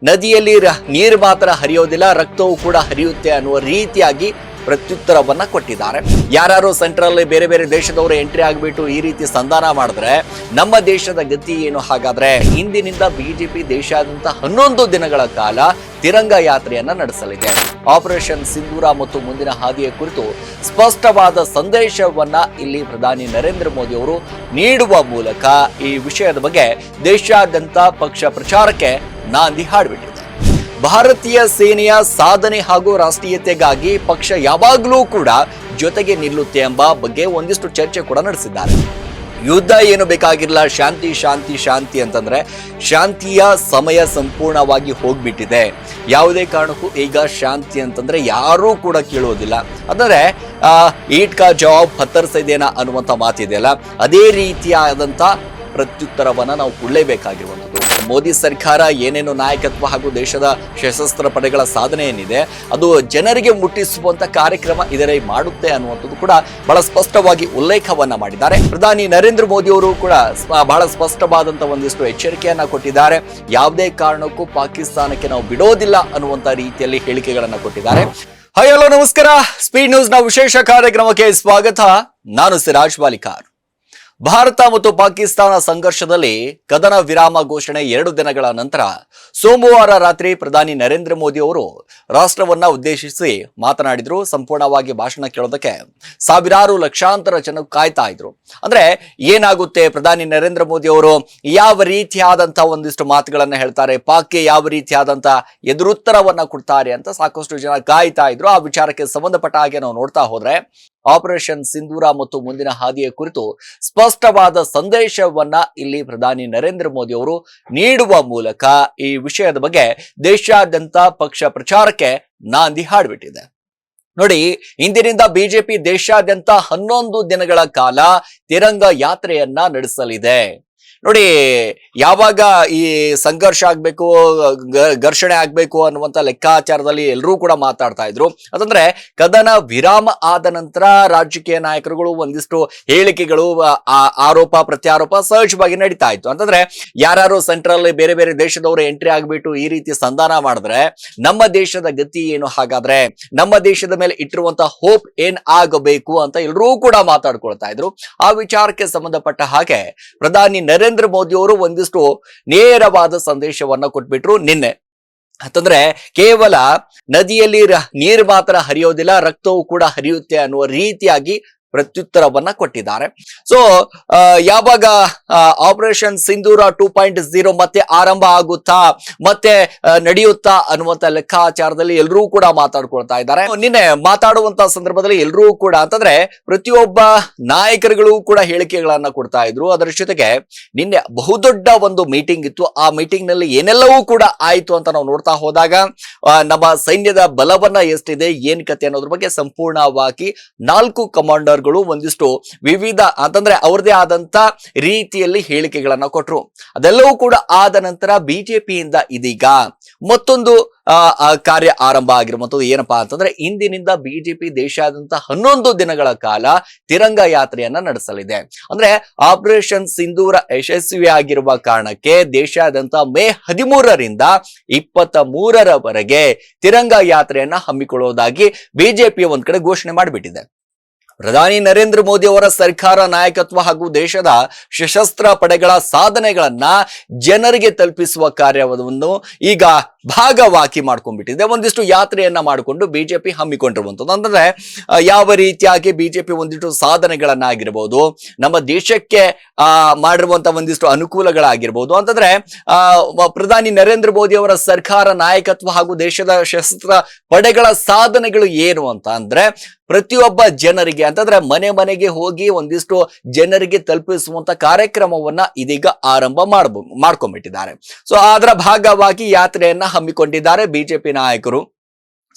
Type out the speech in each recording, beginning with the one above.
ನದಿಯಲ್ಲಿ ನೀರು ಮಾತ್ರ ಹರಿಯೋದಿಲ್ಲ, ರಕ್ತವೂ ಕೂಡ ಹರಿಯುತ್ತೆ ಅನ್ನುವ ರೀತಿಯಾಗಿ ಪ್ರತ್ಯುತ್ತರವನ್ನ ಕೊಟ್ಟಿದ್ದಾರೆ. ಯಾರು ಸೆಂಟ್ರಲ್ ಬೇರೆ ಬೇರೆ ದೇಶದವರು ಎಂಟ್ರಿ ಆಗಿಬಿಟ್ಟು ಈ ರೀತಿ ಸಂಧಾನ ಮಾಡಿದ್ರೆ ನಮ್ಮ ದೇಶದ ಗತಿ ಏನು? ಹಾಗಾದ್ರೆ ಇಂದಿನಿಂದ ಬಿಜೆಪಿ ದೇಶಾದ್ಯಂತ 11 ದಿನಗಳ ಕಾಲ ತಿರಂಗ ಯಾತ್ರೆಯನ್ನ ನಡೆಸಲಿದೆ. ಆಪರೇಷನ್ ಸಿಂಧೂರ ಮತ್ತು ಮುಂದಿನ ಹಾದಿಯ ಕುರಿತು ಸ್ಪಷ್ಟವಾದ ಸಂದೇಶವನ್ನ ಇಲ್ಲಿ ಪ್ರಧಾನಿ ನರೇಂದ್ರ ಮೋದಿ ಅವರು ನೀಡುವ ಮೂಲಕ ಈ ವಿಷಯದ ಬಗ್ಗೆ ದೇಶಾದ್ಯಂತ ಪಕ್ಷ ಪ್ರಚಾರಕ್ಕೆ ನಾಂದಿ ಹಾಡ್ಬಿಟ್ಟಿದೆ. ಭಾರತೀಯ ಸೇನೆಯ ಸಾಧನೆ ಹಾಗೂ ರಾಷ್ಟ್ರೀಯತೆಗಾಗಿ ಪಕ್ಷ ಯಾವಾಗಲೂ ಕೂಡ ಜೊತೆಗೆ ನಿಲ್ಲುತ್ತೆ ಎಂಬ ಬಗ್ಗೆ ಒಂದಿಷ್ಟು ಚರ್ಚೆ ಕೂಡ ನಡೆಸಿದ್ದಾರೆ. ಯುದ್ಧ ಏನು ಬೇಕಾಗಿಲ್ಲ, ಶಾಂತಿ ಶಾಂತಿ ಶಾಂತಿ ಅಂತಂದ್ರೆ ಶಾಂತಿಯ ಸಮಯ ಸಂಪೂರ್ಣವಾಗಿ ಹೋಗ್ಬಿಟ್ಟಿದೆ. ಯಾವುದೇ ಕಾರಣಕ್ಕೂ ಈಗ ಶಾಂತಿ ಅಂತಂದ್ರೆ ಯಾರೂ ಕೂಡ ಕೇಳುವುದಿಲ್ಲ. ಅಂದ್ರೆ ಈಟ್ ಕಾ ಜವಾಬ್ ಪತ್ತರ್ ಸೆ ದೇನಾ ಅನ್ನುವಂಥ ಮಾತಿದೆಯಲ್ಲ, ಅದೇ ರೀತಿಯಾದಂಥ ಪ್ರತ್ಯುತ್ತರವನ್ನ ನಾವು ಕೊಡಲೇಬೇಕಾಗಿರುವಂಥದ್ದು. ಮೋದಿ ಸರ್ಕಾರ ಏನೇನು ನಾಯಕತ್ವ ಹಾಗೂ ದೇಶದ ಸಶಸ್ತ್ರ ಪಡೆಗಳ ಸಾಧನೆ ಏನಿದೆ ಅದು ಜನರಿಗೆ ಮುಟ್ಟಿಸುವಂತ ಕಾರ್ಯಕ್ರಮ ಇದರಲ್ಲಿ ಮಾಡುತ್ತೆ ಅನ್ನುವಂಥದ್ದು ಕೂಡ ಬಹಳ ಸ್ಪಷ್ಟವಾಗಿ ಉಲ್ಲೇಖವನ್ನ ಮಾಡಿದ್ದಾರೆ. ಪ್ರಧಾನಿ ನರೇಂದ್ರ ಮೋದಿ ಅವರು ಕೂಡ ಬಹಳ ಸ್ಪಷ್ಟವಾದಂತ ಒಂದಿಷ್ಟು ಎಚ್ಚರಿಕೆಯನ್ನ ಕೊಟ್ಟಿದ್ದಾರೆ. ಯಾವುದೇ ಕಾರಣಕ್ಕೂ ಪಾಕಿಸ್ತಾನಕ್ಕೆ ನಾವು ಬಿಡೋದಿಲ್ಲ ಅನ್ನುವಂತ ರೀತಿಯಲ್ಲಿ ಹೇಳಿಕೆಗಳನ್ನ ಕೊಟ್ಟಿದ್ದಾರೆ. ಹಾಯ್ ಹಲೋ ನಮಸ್ಕಾರ, ಸ್ಪೀಡ್ ನ್ಯೂಸ್ ನ ವಿಶೇಷ ಕಾರ್ಯಕ್ರಮಕ್ಕೆ ಸ್ವಾಗತ. ನಾನು ಸಿರಾಜ್ ವಾಲಿಕಾರ್. ಭಾರತ ಮತ್ತು ಪಾಕಿಸ್ತಾನ ಸಂಘರ್ಷದಲ್ಲಿ ಕದನ ವಿರಾಮ ಘೋಷಣೆ 2 ದಿನಗಳ ನಂತರ ಸೋಮವಾರ ರಾತ್ರಿ ಪ್ರಧಾನಿ ನರೇಂದ್ರ ಮೋದಿ ಅವರು ರಾಷ್ಟ್ರವನ್ನ ಉದ್ದೇಶಿಸಿ ಮಾತನಾಡಿದ್ರು. ಸಂಪೂರ್ಣವಾಗಿ ಭಾಷಣ ಕೇಳೋದಕ್ಕೆ ಸಾವಿರಾರು ಲಕ್ಷಾಂತರ ಜನ ಕಾಯ್ತಾ ಇದ್ರು. ಅಂದ್ರೆ ಏನಾಗುತ್ತೆ, ಪ್ರಧಾನಿ ನರೇಂದ್ರ ಮೋದಿ ಅವರು ಯಾವ ರೀತಿಯಾದಂತ ಒಂದಿಷ್ಟು ಮಾತುಗಳನ್ನ ಹೇಳ್ತಾರೆ, ಪಾಕ್ಗೆ ಯಾವ ರೀತಿಯಾದಂತ ಎದುರುತ್ತರವನ್ನ ಕೊಡ್ತಾರೆ ಅಂತ ಸಾಕಷ್ಟು ಜನ ಕಾಯ್ತಾ ಇದ್ರು. ಆ ವಿಚಾರಕ್ಕೆ ಸಂಬಂಧಪಟ್ಟ ಹಾಗೆ ನಾವು ನೋಡ್ತಾ ಹೋದ್ರೆ ಆಪರೇಷನ್ ಸಿಂಧೂರ ಮತ್ತು ಮುಂದಿನ ಹಾದಿಯ ಕುರಿತು ಸ್ಪಷ್ಟವಾದ ಸಂದೇಶವನ್ನ ಇಲ್ಲಿ ಪ್ರಧಾನಿ ನರೇಂದ್ರ ಮೋದಿ ಅವರು ನೀಡುವ ಮೂಲಕ ಈ ವಿಷಯದ ಬಗ್ಗೆ ದೇಶಾದ್ಯಂತ ಪಕ್ಷ ಪ್ರಚಾರಕ್ಕೆ ನಾಂದಿ ಹಾಡ್ಬಿಟ್ಟಿದೆ. ನೋಡಿ, ಇಂದಿನಿಂದ ಬಿಜೆಪಿ ದೇಶಾದ್ಯಂತ 11 ದಿನಗಳ ಕಾಲ ತಿರಂಗ ಯಾತ್ರೆಯನ್ನ ನಡೆಸಲಿದೆ. ನೋಡಿ, ಯಾವಾಗ ಈ ಸಂಘರ್ಷ ಆಗ್ಬೇಕು, ಘರ್ಷಣೆ ಆಗ್ಬೇಕು ಅನ್ನುವಂತ ಲೆಕ್ಕಾಚಾರದಲ್ಲಿ ಎಲ್ಲರೂ ಕೂಡ ಮಾತಾಡ್ತಾ ಇದ್ರು. ಅದಂದ್ರೆ ಕದನ ವಿರಾಮ ಆದ ನಂತರ ರಾಜಕೀಯ ನಾಯಕರುಗಳು ಒಂದಿಷ್ಟು ಹೇಳಿಕೆಗಳು, ಆರೋಪ ಪ್ರತ್ಯಾರೋಪ ಸಹಜವಾಗಿ ನಡೀತಾ ಇತ್ತು. ಅಂತಂದ್ರೆ ಯಾರು ಸೆಂಟ್ರಲ್ ಬೇರೆ ಬೇರೆ ದೇಶದವರು ಎಂಟ್ರಿ ಆಗಿಬಿಟ್ಟು ಈ ರೀತಿ ಸಂಧಾನ ಮಾಡಿದ್ರೆ ನಮ್ಮ ದೇಶದ ಗತಿ ಏನು? ಹಾಗಾದ್ರೆ ನಮ್ಮ ದೇಶದ ಮೇಲೆ ಇಟ್ಟಿರುವಂತ ಹೋಪ್ ಏನ್ ಆಗಬೇಕು ಅಂತ ಎಲ್ಲರೂ ಕೂಡ ಮಾತಾಡ್ಕೊಳ್ತಾ ಇದ್ರು. ಆ ವಿಚಾರಕ್ಕೆ ಸಂಬಂಧಪಟ್ಟ ಹಾಗೆ ಪ್ರಧಾನಿ ನರೇಂದ್ರ ಮೋದಿ ಅವರು ಒಂದಿಷ್ಟು ನೇರವಾದ ಸಂದೇಶವನ್ನ ಕೊಟ್ಬಿಟ್ರು ನಿನ್ನೆ. ಅಂತಂದ್ರೆ ಕೇವಲ ನದಿಯಲ್ಲಿ ನೀರು ಮಾತ್ರ ಹರಿಯೋದಿಲ್ಲ, ರಕ್ತವೂ ಕೂಡ ಹರಿಯುತ್ತೆ ಅನ್ನುವ ರೀತಿಯಾಗಿ ಪ್ರತ್ಯುತ್ತರವನ್ನ ಕೊಟ್ಟಿದ್ದಾರೆ. ಸೊ ಯಾವಾಗ ಆಪರೇಷನ್ ಸಿಂಧೂರ 2.0 ಮತ್ತೆ ಆರಂಭ ಆಗುತ್ತಾ, ಮತ್ತೆ ನಡೆಯುತ್ತಾ ಅನ್ನುವಂತ ಲೆಕ್ಕಾಚಾರದಲ್ಲಿ ಎಲ್ಲರೂ ಕೂಡ ಮಾತಾಡ್ಕೊಳ್ತಾ ಇದ್ದಾರೆ. ನಿನ್ನೆ ಮಾತಾಡುವಂತ ಸಂದರ್ಭದಲ್ಲಿ ಎಲ್ಲರೂ ಕೂಡ ಅಂತಂದ್ರೆ ಪ್ರತಿಯೊಬ್ಬ ನಾಯಕರುಗಳು ಕೂಡ ಹೇಳಿಕೆಗಳನ್ನ ಕೊಡ್ತಾ ಇದ್ರು. ಅದರ ಜೊತೆಗೆ ನಿನ್ನೆ ಬಹುದೊಡ್ಡ ಒಂದು ಮೀಟಿಂಗ್ ಇತ್ತು. ಆ ಮೀಟಿಂಗ್ ನಲ್ಲಿ ಏನೆಲ್ಲವೂ ಕೂಡ ಆಯ್ತು ಅಂತ ನಾವು ನೋಡ್ತಾ ಹೋದಾಗ ನಮ್ಮ ಸೈನ್ಯದ ಬಲವನ್ನ ಎಷ್ಟಿದೆ, ಏನ್ ಕತೆ ಅನ್ನೋದ್ರ ಬಗ್ಗೆ ಸಂಪೂರ್ಣವಾಗಿ 4 ಕಮಾಂಡರ್ ಒಂದಿಷ್ಟು ವಿವಿಧ ಅಂತಂದ್ರೆ ಅವ್ರದೇ ಆದಂತ ರೀತಿಯಲ್ಲಿ ಹೇಳಿಕೆಗಳನ್ನ ಕೊಟ್ರು. ಅದೆಲ್ಲವೂ ಕೂಡ ಆದ ನಂತರ ಬಿಜೆಪಿಯಿಂದ ಇದೀಗ ಮತ್ತೊಂದು ಕಾರ್ಯ ಆರಂಭ ಆಗಿರುವಂತದ್ದು ಏನಪ್ಪಾ ಅಂತಂದ್ರೆ ಇಂದಿನಿಂದ ಬಿಜೆಪಿ ದೇಶಾದ್ಯಂತ 11 ದಿನಗಳ ಕಾಲ ತಿರಂಗ ಯಾತ್ರೆಯನ್ನ ನಡೆಸಲಿದೆ. ಅಂದ್ರೆ ಆಪರೇಷನ್ ಸಿಂಧೂರ ಯಶಸ್ವಿಯಾಗಿರುವ ಕಾರಣಕ್ಕೆ ದೇಶಾದ್ಯಂತ ಮೇ 13ರಿಂದ 23ರವರೆಗೆ ತಿರಂಗ ಯಾತ್ರೆಯನ್ನ ಹಮ್ಮಿಕೊಳ್ಳುವುದಾಗಿ ಬಿಜೆಪಿ ಒಂದ್ ಕಡೆ ಘೋಷಣೆ ಮಾಡಿಬಿಟ್ಟಿದೆ. ಪ್ರಧಾನಿ ನರೇಂದ್ರ ಮೋದಿ ಅವರ ಸರ್ಕಾರ ನಾಯಕತ್ವ ಹಾಗೂ ದೇಶದ ಸಶಸ್ತ್ರ ಪಡೆಗಳ ಸಾಧನೆಗಳನ್ನ ಜನರಿಗೆ ತಲುಪಿಸುವ ಕಾರ್ಯವನ್ನು ಈಗ ಭಾಗವಾಗಿ ಮಾಡ್ಕೊಂಡ್ಬಿಟ್ಟಿದೆ. ಒಂದಿಷ್ಟು ಯಾತ್ರೆಯನ್ನ ಮಾಡಿಕೊಂಡು ಬಿಜೆಪಿ ಹಮ್ಮಿಕೊಂಡಿರುವಂತದ್ದು. ಅಂದ್ರೆ ಯಾವ ರೀತಿಯಾಗಿ ಬಿಜೆಪಿ ಒಂದಿಷ್ಟು ಸಾಧನೆಗಳನ್ನಾಗಿರ್ಬೋದು, ನಮ್ಮ ದೇಶಕ್ಕೆ ಮಾಡಿರುವಂತಹ ಒಂದಿಷ್ಟು ಅನುಕೂಲಗಳಾಗಿರ್ಬೋದು, ಅಂತಂದ್ರೆ ಪ್ರಧಾನಿ ನರೇಂದ್ರ ಮೋದಿ ಅವರ ಸರ್ಕಾರ ನಾಯಕತ್ವ ಹಾಗೂ ದೇಶದ ಸಶಸ್ತ್ರ ಪಡೆಗಳ ಸಾಧನೆಗಳು ಏನು ಅಂತ ಅಂದ್ರೆ ಪ್ರತಿಯೊಬ್ಬ ಜನರಿಗೆ ಅಂತಂದ್ರೆ ಮನೆ ಮನೆಗೆ ಹೋಗಿ ಒಂದಿಷ್ಟು ಜನರಿಗೆ ತಲುಪಿಸುವಂತ ಕಾರ್ಯಕ್ರಮವನ್ನ ಇದೀಗ ಆರಂಭ ಮಾಡ್ಕೊಂಡ್ಬಿಟ್ಟಿದ್ದಾರೆ. ಸೊ ಅದರ ಭಾಗವಾಗಿ ಯಾತ್ರೆಯನ್ನ ಹಮ್ಮಿಕೊಂಡಿದ್ದಾರೆ ಬಿಜೆಪಿ ನಾಯಕರು.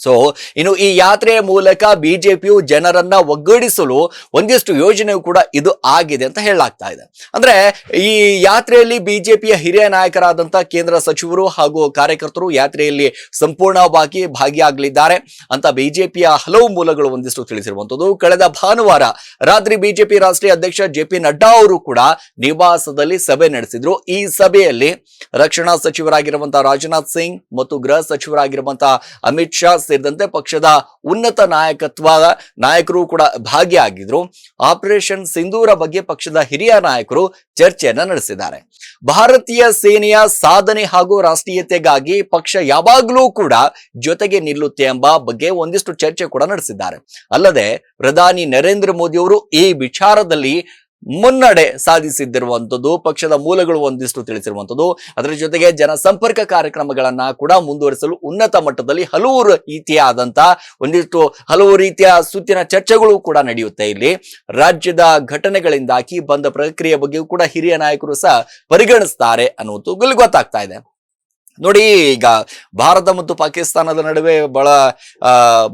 ಸೊ ಇನ್ನು ಈ ಯಾತ್ರೆಯ ಮೂಲಕ ಬಿಜೆಪಿಯು ಜನರನ್ನ ಒಗ್ಗೂಡಿಸಲು ಒಂದಿಷ್ಟು ಯೋಜನೆಯು ಕೂಡ ಇದು ಆಗಿದೆ ಅಂತ ಹೇಳಲಾಗ್ತಾ ಇದೆ. ಅಂದ್ರೆ ಈ ಯಾತ್ರೆಯಲ್ಲಿ ಬಿಜೆಪಿಯ ಹಿರಿಯ ನಾಯಕರಾದಂತಹ ಕೇಂದ್ರ ಸಚಿವರು ಹಾಗೂ ಕಾರ್ಯಕರ್ತರು ಯಾತ್ರೆಯಲ್ಲಿ ಸಂಪೂರ್ಣವಾಗಿ ಭಾಗಿಯಾಗಲಿದ್ದಾರೆ ಅಂತ ಬಿಜೆಪಿಯ ಹಲವು ಮೂಲಗಳು ಒಂದಿಷ್ಟು ತಿಳಿಸಿರುವಂತದ್ದು. ಕಳೆದ ಭಾನುವಾರ ರಾತ್ರಿ ಬಿಜೆಪಿ ರಾಷ್ಟ್ರೀಯ ಅಧ್ಯಕ್ಷ ಜೆ.ಪಿ. ನಡ್ಡಾ ಅವರು ಕೂಡ ನಿವಾಸದಲ್ಲಿ ಸಭೆ ನಡೆಸಿದ್ರು. ಈ ಸಭೆಯಲ್ಲಿ ರಕ್ಷಣಾ ಸಚಿವರಾಗಿರುವಂತಹ ರಾಜನಾಥ್ ಸಿಂಗ್ ಮತ್ತು ಗೃಹ ಸಚಿವರಾಗಿರುವಂತಹ ಅಮಿತ್ ಶಾ ಸೇರಿದಂತೆ ಪಕ್ಷದ ಉನ್ನತ ನಾಯಕರು ಕೂಡ ಭಾಗಿಯಾಗಿದ್ರು. ಆಪರೇಷನ್ ಸಿಂಧೂರ ಬಗ್ಗೆ ಪಕ್ಷದ ಹಿರಿಯ ನಾಯಕರು ಚರ್ಚೆಯನ್ನ ನಡೆಸಿದ್ದಾರೆ. ಭಾರತೀಯ ಸೇನೆಯ ಸಾಧನೆ ಹಾಗೂ ರಾಷ್ಟ್ರೀಯತೆಗಾಗಿ ಪಕ್ಷ ಯಾವಾಗಲೂ ಕೂಡ ಜೊತೆಗೆ ನಿಲ್ಲುತ್ತೆ ಎಂಬ ಬಗ್ಗೆ ಒಂದಿಷ್ಟು ಚರ್ಚೆ ಕೂಡ ನಡೆಸಿದ್ದಾರೆ. ಅಲ್ಲದೆ ಪ್ರಧಾನಿ ನರೇಂದ್ರ ಮೋದಿ ಅವರು ಈ ವಿಚಾರದಲ್ಲಿ ಮುನ್ನಡೆ ಸಾಧಿಸಿದ್ದಿರುವಂತದ್ದು ಪಕ್ಷದ ಮೂಲಗಳು ಒಂದಿಷ್ಟು ತಿಳಿಸಿರುವಂತದ್ದು. ಅದರ ಜೊತೆಗೆ ಜನಸಂಪರ್ಕ ಕಾರ್ಯಕ್ರಮಗಳನ್ನ ಕೂಡ ಮುಂದುವರಿಸಲು ಉನ್ನತ ಮಟ್ಟದಲ್ಲಿ ಹಲವು ರೀತಿಯ ಸುತ್ತಿನ ಚರ್ಚೆಗಳು ಕೂಡ ನಡೆಯುತ್ತೆ. ಇಲ್ಲಿ ರಾಜ್ಯದ ಘಟನೆಗಳಿಂದಾಗಿ ಬಂದ ಪ್ರಕ್ರಿಯೆ ಬಗ್ಗೆಯೂ ಕೂಡ ಹಿರಿಯ ನಾಯಕರು ಸಹ ಪರಿಗಣಿಸ್ತಾರೆ ಅನ್ನುವುದು ಗೊತ್ತಾಗ್ತಾ ಇದೆ. ನೋಡಿ, ಈಗ ಭಾರತ ಮತ್ತು ಪಾಕಿಸ್ತಾನದ ನಡುವೆ ಬಹಳ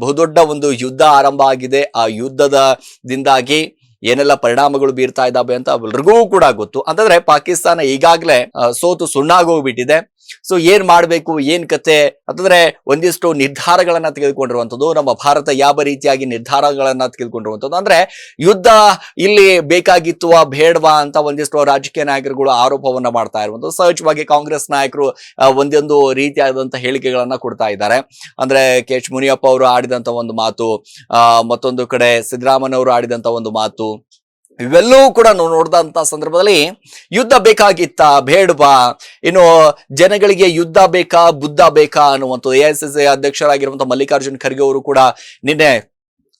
ಬಹುದೊಡ್ಡ ಒಂದು ಯುದ್ಧ ಆರಂಭ ಆಗಿದೆ. ಆ ಯುದ್ಧದಿಂದಾಗಿ ಏನೆಲ್ಲ ಪರಿಣಾಮಗಳು ಬೀರ್ತಾ ಇದ್ದಾವೆ ಅಂತ ಎಲ್ರಿಗೂ ಕೂಡ ಗೊತ್ತು. ಅಂತಂದ್ರೆ ಪಾಕಿಸ್ತಾನ ಈಗಾಗಲೇ ಸೋತು ಸುಣ್ಣಾಗೋಗ್ಬಿಟ್ಟಿದೆ. ಸೊ ಏನ್ ಮಾಡ್ಬೇಕು, ಏನ್ ಕತೆ ಅಂತಂದ್ರೆ ಒಂದಿಷ್ಟು ನಿರ್ಧಾರಗಳನ್ನ ತೆಗೆದುಕೊಂಡಿರುವಂತದ್ದು. ನಮ್ಮ ಭಾರತ ಯಾವ ರೀತಿಯಾಗಿ ನಿರ್ಧಾರಗಳನ್ನ ತೆಗೆದುಕೊಂಡಿರುವಂತದ್ದು ಅಂದ್ರೆ ಯುದ್ಧ ಇಲ್ಲಿ ಬೇಕಾಗಿತ್ತು ಬೇಡವಾ ಅಂತ ಒಂದಿಷ್ಟು ರಾಜಕೀಯ ನಾಯಕರುಗಳು ಆರೋಪವನ್ನ ಮಾಡ್ತಾ ಇರುವಂತದ್ದು. ಸಹಜವಾಗಿ ಕಾಂಗ್ರೆಸ್ ನಾಯಕರು ಒಂದೊಂದು ರೀತಿಯಾದಂತಹ ಹೇಳಿಕೆಗಳನ್ನ ಕೊಡ್ತಾ ಇದ್ದಾರೆ. ಅಂದ್ರೆ ಕೆ.ಎಚ್. ಮುನಿಯಪ್ಪ ಅವರು ಆಡಿದಂತ ಒಂದು ಮಾತು, ಮತ್ತೊಂದು ಕಡೆ ಸಿದ್ದರಾಮಯ್ಯ ಅವರು ಆಡಿದಂತ ಒಂದು ಮಾತು, ಇವೆಲ್ಲವೂ ಕೂಡ ನೋಡಿದಂತ ಸಂದರ್ಭದಲ್ಲಿ ಯುದ್ಧ ಬೇಕಾಗಿತ್ತಾ ಬೇಡವಾ, ಇನ್ನು ಜನಗಳಿಗೆ ಯುದ್ಧ ಬೇಕಾ ಬುದ್ಧ ಬೇಕಾ ಅನ್ನುವಂಥದ್ದು. ಎಐಸಿಸಿ ಅಧ್ಯಕ್ಷರಾಗಿರುವಂತಹ ಮಲ್ಲಿಕಾರ್ಜುನ್ ಖರ್ಗೆ ಅವರು ಕೂಡ ನಿನ್ನೆ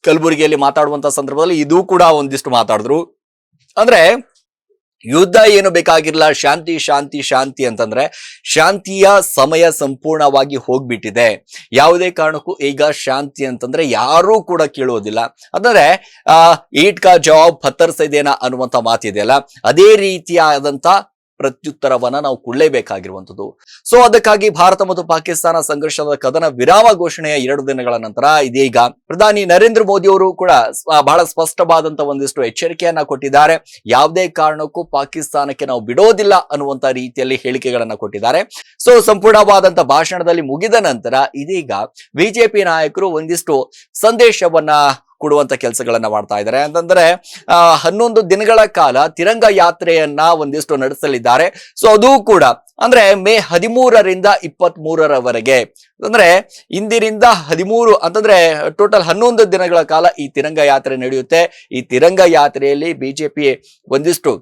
ಕಲಬುರಗಿಯಲ್ಲಿ ಮಾತಾಡುವಂತ ಸಂದರ್ಭದಲ್ಲಿ ಇದು ಕೂಡ ಒಂದಿಷ್ಟು ಮಾತಾಡಿದ್ರು. ಅಂದ್ರೆ ಯುದ್ಧ ಏನು ಬೇಕಾಗಿಲ್ಲ, ಶಾಂತಿ ಶಾಂತಿ ಶಾಂತಿ ಅಂತಂದ್ರೆ ಶಾಂತಿಯ ಸಮಯ ಸಂಪೂರ್ಣವಾಗಿ ಹೋಗ್ಬಿಟ್ಟಿದೆ. ಯಾವುದೇ ಕಾರಣಕ್ಕೂ ಈಗ ಶಾಂತಿ ಅಂತಂದ್ರೆ ಯಾರೂ ಕೂಡ ಕೇಳುವುದಿಲ್ಲ. ಅಂದ್ರೆ ಈಟ್ ಕಾ ಜವಾಬ್ ಪತ್ತರ್ ಸೆ ದೇನಾ ಅನ್ನುವಂತ ಮಾತಿದೆಯಲ್ಲ, ಅದೇ ರೀತಿಯಾದಂತ ಪ್ರತ್ಯುತ್ತರವನ್ನ ನಾವು ಕೊಡಲೇಬೇಕಾಗಿರುವಂತದ್ದು. ಸೊ ಅದಕ್ಕಾಗಿ ಭಾರತ ಮತ್ತು ಪಾಕಿಸ್ತಾನ ಸಂಘರ್ಷದ ಕದನ ವಿರಾಮ ಘೋಷಣೆಯ 2 ದಿನಗಳ ನಂತರ ಇದೀಗ ಪ್ರಧಾನಿ ನರೇಂದ್ರ ಮೋದಿ ಅವರು ಕೂಡ ಬಹಳ ಸ್ಪಷ್ಟವಾದಂತ ಒಂದಿಷ್ಟು ಎಚ್ಚರಿಕೆಯನ್ನ ಕೊಟ್ಟಿದ್ದಾರೆ. ಯಾವುದೇ ಕಾರಣಕ್ಕೂ ಪಾಕಿಸ್ತಾನಕ್ಕೆ ನಾವು ಬಿಡೋದಿಲ್ಲ ಅನ್ನುವಂತ ರೀತಿಯಲ್ಲಿ ಹೇಳಿಕೆಗಳನ್ನ ಕೊಟ್ಟಿದ್ದಾರೆ. ಸೊ ಸಂಪೂರ್ಣವಾದಂತ ಭಾಷಣದಲ್ಲಿ ಮುಗಿದ ನಂತರ ಇದೀಗ ಬಿಜೆಪಿ ನಾಯಕರು ಒಂದಿಷ್ಟು ಸಂದೇಶವನ್ನ ಕೊಡುವಂತ ಕೆಲಸಗಳನ್ನ ಮಾಡ್ತಾ ಇದ್ದಾರೆ. ಅಂತಂದ್ರೆ 11 ದಿನಗಳ ಕಾಲ ತಿರಂಗ ಯಾತ್ರೆಯನ್ನ ಒಂದಿಷ್ಟು ನಡೆಸಲಿದ್ದಾರೆ. ಸೊ ಅದು ಕೂಡ ಅಂದ್ರೆ ಮೇ 13ರಿಂದ 23ರವರೆಗೆ, ಅಂದ್ರೆ ಇಂದಿನಿಂದ 13 ಅಂತಂದ್ರೆ ಟೋಟಲ್ 11 ದಿನಗಳ ಕಾಲ ಈ ತಿರಂಗ ಯಾತ್ರೆ ನಡೆಯುತ್ತೆ. ಈ ತಿರಂಗ ಯಾತ್ರೆಯಲ್ಲಿ ಬಿಜೆಪಿ ಒಂದಿಷ್ಟು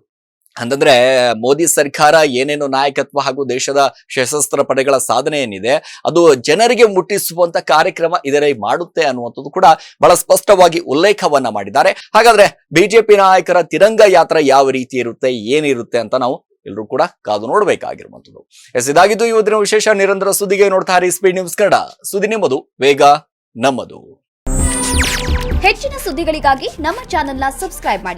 ಅಂತಂದ್ರೆ ಮೋದಿ ಸರ್ಕಾರ ಏನೇನು ನಾಯಕತ್ವ ಹಾಗೂ ದೇಶದ ಸಶಸ್ತ್ರ ಪಡೆಗಳ ಸಾಧನೆ ಏನಿದೆ ಅದು ಜನರಿಗೆ ಮುಟ್ಟಿಸುವಂತ ಕಾರ್ಯಕ್ರಮ ಇದರಲ್ಲಿ ಮಾಡುತ್ತೆ ಅನ್ನುವಂಥದ್ದು ಕೂಡ ಬಹಳ ಸ್ಪಷ್ಟವಾಗಿ ಉಲ್ಲೇಖವನ್ನ ಮಾಡಿದ್ದಾರೆ. ಹಾಗಾದ್ರೆ ಬಿಜೆಪಿ ನಾಯಕರ ತಿರಂಗ ಯಾತ್ರೆ ಯಾವ ರೀತಿ ಇರುತ್ತೆ, ಏನಿರುತ್ತೆ ಅಂತ ನಾವು ಎಲ್ಲರೂ ಕೂಡ ಕಾದು ನೋಡ್ಬೇಕಾಗಿರುವಂತದ್ದು. ಇದಾಗಿದ್ದು ಇವತ್ತಿನ ವಿಶೇಷ. ನಿರಂತರ ಸುದ್ದಿಗೆ ನೋಡ್ತಾ ಇರಿ ಸ್ಪೀಡ್ ನ್ಯೂಸ್ ಕನ್ನಡ. ಸುದ್ದಿ ನಿಮ್ಮದು, ವೇಗ ನಮ್ಮದು. ಹೆಚ್ಚಿನ ಸುದ್ದಿಗಳಿಗಾಗಿ ನಮ್ಮ ಚಾನೆಲ್ನ ಸಬ್ಸ್ಕ್ರೈಬ್ ಮಾಡಿ.